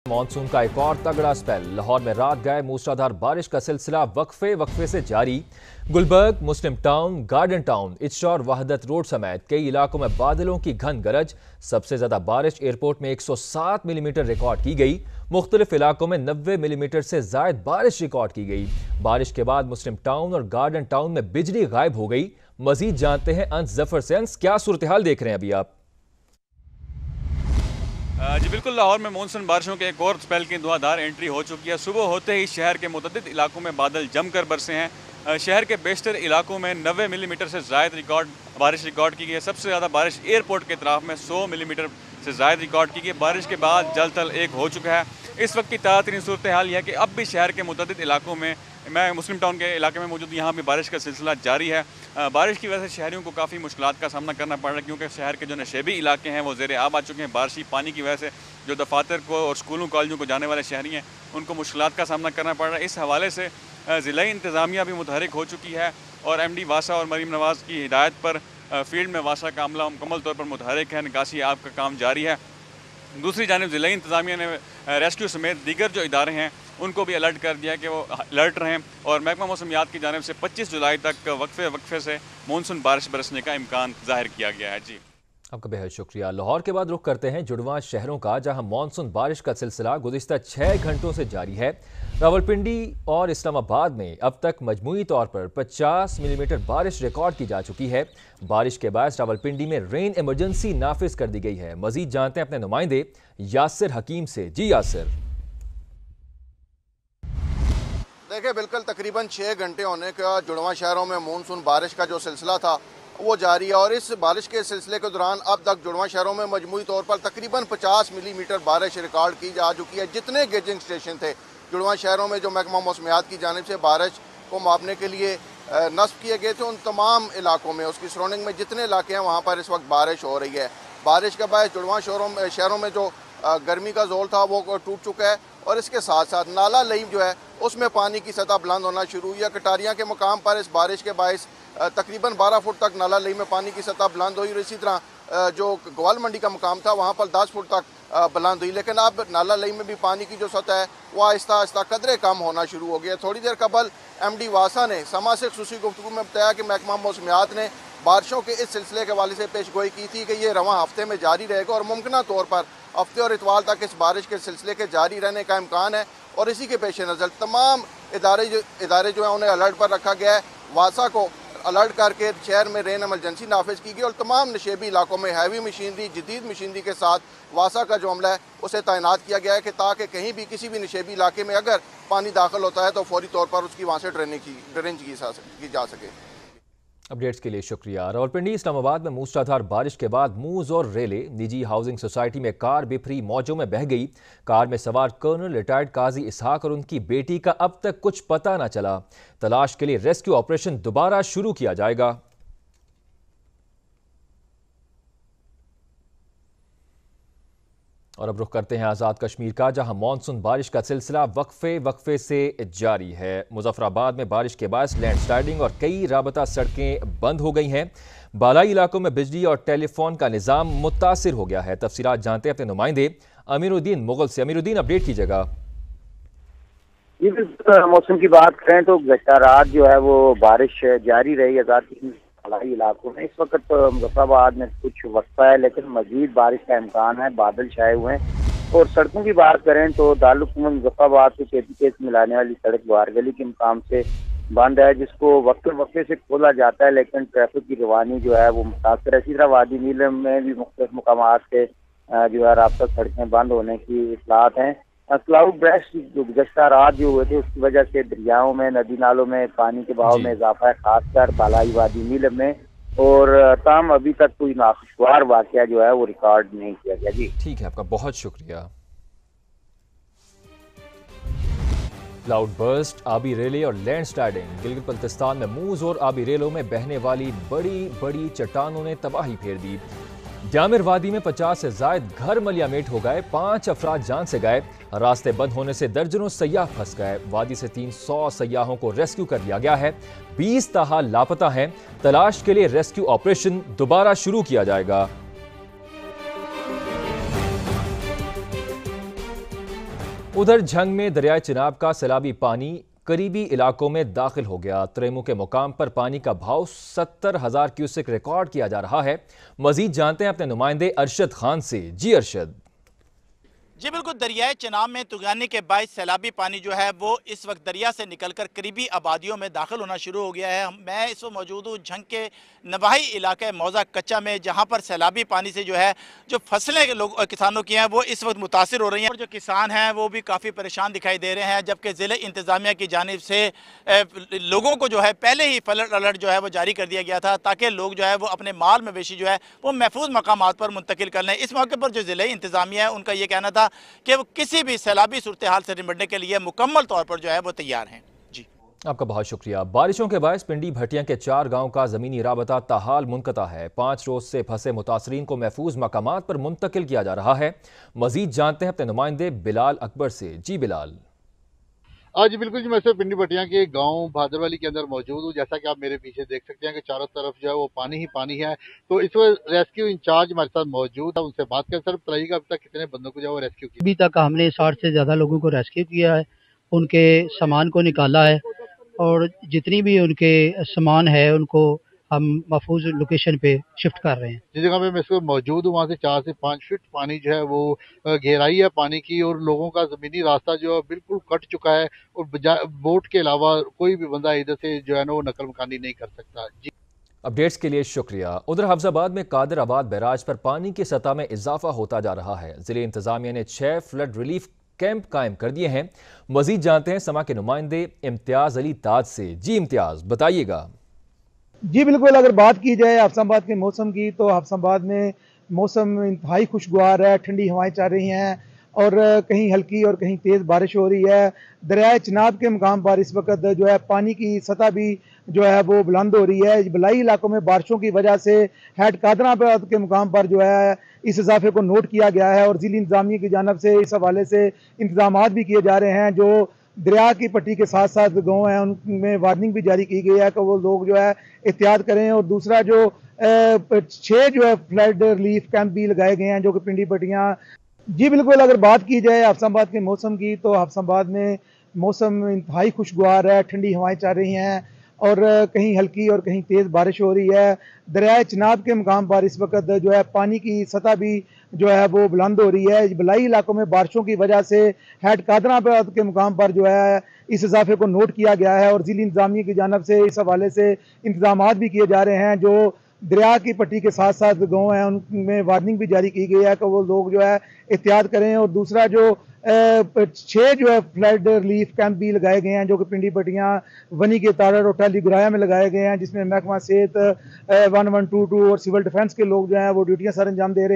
Monsoon का एक और तगड़ा स्पेल। लाहौर में रात गए मूसलाधार बारिश का सिलसिला वक्फे से जारी। गुलबर्ग, मुस्लिम टाउन, गार्डन टाउन, इचौर, वहदत रोड समेत कई इलाकों में बादलों की घन गरज। सबसे ज्यादा बारिश एयरपोर्ट में 107 मिलीमीटर रिकॉर्ड की गई। मुख्तलिफ इलाकों में 90 मिलीमीटर से जायद बारिश रिकॉर्ड की गई। बारिश के बाद मुस्लिम टाउन और गार्डन टाउन में बिजली गायब हो गई। मजीद जानते हैं अंस जफर से। अंस, क्या सूरत हाल देख रहे हैं अभी आप? जी बिल्कुल, लाहौर में मानसून बारिशों के एक और स्पेल की धुआंधार एंट्री हो चुकी है। सुबह होते ही शहर के मुतअद्दिद इलाकों में बादल जमकर बरसे हैं। शहर के बेशतर इलाकों में 90 मिलीमीटर से ज़ायद बारिश रिकॉर्ड की गई है। सबसे ज़्यादा बारिश एयरपोर्ट के अतराफ में 100 मिलीमीटर से ज़ायद रिकॉर्ड की गई। बारिश के बाद जल थल एक हो चुका है। इस वक्त की ताज़ा तरीन सूरत हाल यह है कि अब भी शहर के मुतअद्दिद इलाकों में, मैं मुस्लिम टाउन के इलाके में मौजूद, यहाँ भी बारिश का सिलसिला जारी है। बारिश की वजह से शहरियों को काफ़ी मुश्किलात का सामना करना पड़ रहा है, क्योंकि शहर के जो नशेबी इलाके हैं वो ज़ेर आब आ चुके हैं। बारिशी पानी की वजह से जो दफातर को और स्कूलों कॉलेजों को जाने वाले शहरी हैं उनको मुश्किलात का सामना करना पड़ रहा है। इस हवाले से ज़िलाई इंतज़ामिया भी मुतहरिक हो चुकी है और MD वासा और मरीम नवाज़ की हिदायत पर फील्ड में वासा का अमला मुकम्मल तौर पर मुतहरिक है। निकासी आब का काम जारी है। दूसरी जानिब ज़िला इंतज़ामिया ने रेस्क्यू समेत दीगर जो इदारे हैं उनको भी अलर्ट कर दिया कि वो अलर्ट रहें और महकमा मौसमियात की जानिब से 25 जुलाई तक वक्फे से मानसून बारिश बरसने का इम्कान जाहिर किया गया है। जी, आपका बेहद शुक्रिया। लाहौर के बाद रुख करते हैं जुड़वा शहरों का, जहां मानसून बारिश का सिलसिला गुज़िश्ता 6 घंटों से जारी है। रावलपिंडी और इस्लामाबाद में अब तक मजमूई तौर पर 50 मिलीमीटर बारिश रिकॉर्ड की जा चुकी है। बारिश के बाद रावलपिंडी में रेन इमरजेंसी नाफिज कर दी गई है। मजीद जानते हैं अपने नुमाइंदे यासिर हकीम से। जी यासिर। देखिए, बिल्कुल तकरीबन 6 घंटे होने का जुड़वा शहरों में मानसून बारिश का जो सिलसिला था वो जारी है और इस बारिश के सिलसिले के दौरान अब तक जुड़वा शहरों में मजमूई तौर पर तकरीबन 50 मिलीमीटर बारिश रिकॉर्ड की जा चुकी है। जितने गेजिंग स्टेशन थे जुड़वा शहरों में जो महकमा मौसमियात की जानिब से बारिश को मापने के लिए नस्ब किए गए थे, उन तमाम इलाकों में, उसकी सराउंडिंग में जितने इलाके हैं वहाँ पर इस वक्त बारिश हो रही है। बारिश के बाद जुड़वा शहरों में जो गर्मी का जोर था वो टूट चुका है और इसके साथ साथ नाला लईम जो है उसमें पानी की सतह बुलंद होना शुरू हुई है। कटारियाँ के मुकाम पर इस बारिश के बायस तकरीबन 12 फुट तक नाला लईम में पानी की सतह बुलंद हुई और इसी तरह जो ग्वाल मंडी का मुकाम था वहाँ पर 10 फुट तक बुलंद हुई। लेकिन अब नाला लईम में भी पानी की जो सतह है वो आहिस्ता आहिस्ता कदरे कम होना शुरू हो गया। थोड़ी देर कबल MD वासा ने समा से खुसूसी गुफ्तगू में बताया कि महकमा मौसमियात ने बारिशों के इस सिलसिले के हवाले से पेशगोई की थी कि ये रवां हफ्ते में जारी रहेगा और मुमकिन तौर पर हफ्ते और इतवार तक इस बारिश के सिलसिले के जारी रहने का इम्कान है। और इसी के पेश नज़र तमाम इदारे जो हैं उन्हें अलर्ट पर रखा गया है। वासा को अलर्ट करके शहर में रेन इमरजेंसी नाफिज की गई और तमाम नशेबी इलाकों में हैवी मशीनरी, जदीद मशीनरी के साथ वासा का जो अमला है उसे तैनात किया गया है कि ताकि कहीं भी किसी भी नशेबी इलाके में अगर पानी दाखिल होता है तो फौरी तौर पर उसकी वहाँ से ड्रेनेज की जा सके। अपडेट्स के लिए शुक्रिया। रावलपिंडी इस्लामाबाद में मूसलाधार बारिश के बाद मूज और रेले निजी हाउसिंग सोसाइटी में कार बिफरी मौजों में बह गई। कार में सवार कर्नल रिटायर्ड काजी इसहाक और उनकी बेटी का अब तक कुछ पता न चला। तलाश के लिए रेस्क्यू ऑपरेशन दोबारा शुरू किया जाएगा। और अब रुख करते हैं आज़ाद कश्मीर का, जहां मानसून बारिश का सिलसिला वक्फे से जारी है। मुजफ्फराबाद में बारिश के बाद लैंडस्लाइडिंग और कई राबता सड़कें बंद हो गई हैं। बालाई इलाकों में बिजली और टेलीफोन का निज़ाम मुतासिर हो गया है। तफसीलात जानते हैं अपने नुमाइंदे अमीरुद्दीन मुगल से। अमीरुद्दीन, अपडेट कीजिएगा। मौसम की बात करें तो गुज़श्ता रात जो है वो बारिश जारी रही आज़ाद बालाई इलाकों में। इस वक्त मुजफ्फराबाद में कुछ वक्फा है लेकिन मजीद बारिश का इम्कान है। बादल छाए हुए हैं और सड़कों की बात करें तो दारुल मुजफ्फराबाद से KPK से मिलाने वाली सड़क बाहर गली के मुकाम से बंद है, जिसको वक्फे से खोला जाता है लेकिन ट्रैफिक की रवानी जो है वो मुतासर है। इसी तरह वादी नीलम में भी मुख्तलिफ मुकामात से जो है रास्ता सड़कें बंद होने की इतलात हैं। क्लाउड ब्रेस्ट जो गुज़श्ता रात जो हुए थे उसकी वजह से दरियाओं में, नदी नालों में पानी के बहाव में इजाफा है, खासकर बालाई वादी नीलम में। और ताम अभी तक कोई नाखुशगवार वाकया जो है वो रिकॉर्ड नहीं किया गया। जी ठीक है, आपका बहुत शुक्रिया। क्लाउड बर्स्ट, आबी रेले और लैंडस्लाइडिंग। गिलगित बल्तिस्तान में मूज और आबी रेलों में बहने वाली बड़ी बड़ी चट्टानों ने तबाही फेर दी। जामिर वादी में 50 से जायद घर मलियामेट हो गए। 5 अफराद जान से गए। रास्ते बंद होने से दर्जनों सयाह फंस गए। वादी से 300 सयाहों को रेस्क्यू कर लिया गया है। 20 ताहाल लापता हैं। तलाश के लिए रेस्क्यू ऑपरेशन दोबारा शुरू किया जाएगा। उधर झंग में दरियाए चिनाब का सैलाबी पानी करीबी इलाकों में दाखिल हो गया। त्रेमू के मुकाम पर पानी का भाव 70,000 क्यूसेक रिकॉर्ड किया जा रहा है। मजीद जानते हैं अपने नुमाइंदे अरशद खान से। जी अरशद। जी बिल्कुल, दरियाए चिनाब में तूफानी के बायस सैलाबी पानी जो है वो इस वक्त दरिया से निकलकर करीबी आबादियों में दाखिल होना शुरू हो गया है। मैं इस वक्त मौजूद हूँ झंग के नवाही इलाके मौजा कच्चा में, जहाँ पर सैलाबी पानी से जो है जो फसलें लोग किसानों की हैं वो इस वक्त मुतासिर हो रही हैं और जो किसान हैं वो भी काफ़ी परेशान दिखाई दे रहे हैं। जबकि ज़िले इंतज़ामिया की जानिब से लोगों को जो है पहले ही फ्लड अलर्ट जो है वो जारी कर दिया गया था ताकि लोग जो है वो अपने माल मवेशी जो है वो महफूज मकामात पर मुंतकिल कर लें। इस मौके पर जो ज़िले इंतज़ामिया है उनका ये कहना था कि वो किसी भी सैलाबी सूरत हाल से निपटने के लिए मुकम्मल तौर पर जो है वो तैयार हैं। जी आपका बहुत शुक्रिया। बारिशों के बायस पिंडी भटिया के 4 गांव का जमीनी राबता ताहाल मुनक़ता है। 5 रोज से फंसे मुतासरीन को महफूज मकामात पर मुंतकिल किया जा रहा है। मजीद जानते हैं अपने नुमाइंदे बिलाल अकबर से। जी बिलाल। आज बिल्कुल जी, मैं सिर्फ पिंडी भटिया के गांव भादरवाली के अंदर मौजूद हूँ। जैसा कि आप मेरे पीछे देख सकते हैं कि चारों तरफ जो है वो पानी ही पानी है। तो इस वक्त रेस्क्यू इंचार्ज हमारे साथ मौजूद है, उनसे बात करें। सर बताइए कि अभी तक कितने बंदों को जो है वो रेस्क्यू किया? अभी तक हमने 60 से ज़्यादा लोगों को रेस्क्यू किया है, उनके सामान को निकाला है और जितनी भी उनके सामान है उनको हम महफूज लोकेशन पे शिफ्ट कर रहे हैं। जिस जगह पे मैं इस वक्त मौजूद हूँ वहाँ से 4 से 5 फीट पानी जो है वो गहराई है पानी की, और लोगों का जमीनी रास्ता जो है बिल्कुल कट चुका है और बोट के अलावा कोई भी बंदा इधर से जो है ना वो नकल मकानी नहीं कर सकता। जी अपडेट्स के लिए शुक्रिया। उधर हफ्जाबाद में कादिर आबाद बैराज पर पानी की सतह में इजाफा होता जा रहा है। जिले इंतजामिया ने 6 फ्लड रिलीफ कैंप कायम कर दिए हैं। मजीद जानते हैं समा के नुमाइंदे इम्तियाज अली ताज से। जी इम्तियाज, बताइएगा। जी बिल्कुल, अगर बात की जाए हफ्साबाद के मौसम की तो हफ्साबाद में मौसम इंतहाई खुशगवार है। ठंडी हवाएं चल रही हैं और कहीं हल्की और कहीं तेज़ बारिश हो रही है। दरियाए चिनाब के मुकाम पर इस वक्त जो है पानी की सतह भी जो है वो बुलंद हो रही है। बलाई इलाकों में बारिशों की वजह से हेड कादराबाद के मुकाम पर जो है इस इजाफे को नोट किया गया है और जिला इंतजामिया की जानब से इस हवाले से इंतजाम भी किए जा रहे हैं। जो दरिया की पट्टी के साथ साथ गाँव हैं उनमें वार्निंग भी जारी की गई है कि वो लोग जो है एहतियात करें। और दूसरा जो 6 जो है फ्लड रिलीफ कैंप भी लगाए गए हैं जो कि पिंडी पट्टियाँ। जी बिल्कुल, अगर बात की जाए हफ्साबाद के मौसम की तो हफ्साबाद में मौसम इंतहाई खुशगवार है। ठंडी हवाएं चल रही हैं और कहीं हल्की और कहीं तेज़ बारिश हो रही है। दरियाए चिनाब के मुकाम पर इस वक्त जो है पानी की सतह भी जो है वो बुलंद हो रही है। बलाई इलाकों में बारिशों की वजह से हेड कादराबाद के मुकाम पर जो है इस इजाफे को नोट किया गया है और जिला इंतजामिया की जानब से इस हवाले से इंतजाम भी किए जा रहे हैं। जो दरिया की पट्टी के साथ साथ गाँव हैं उनमें वार्निंग भी जारी की गई है कि वो लोग जो है एहतियात करें। और दूसरा जो 6 जो है फ्लड रिलीफ कैंप भी लगाए गए हैं जो कि पिंडी पट्टियाँ, वनी के तारा रोटाली गुराया में लगाए गए हैं, जिसमें महकमा सेहत 1122 और सिविल डिफेंस के लोग जो हैं वो ड्यूटियाँ सर अंजाम दे रहे हैं।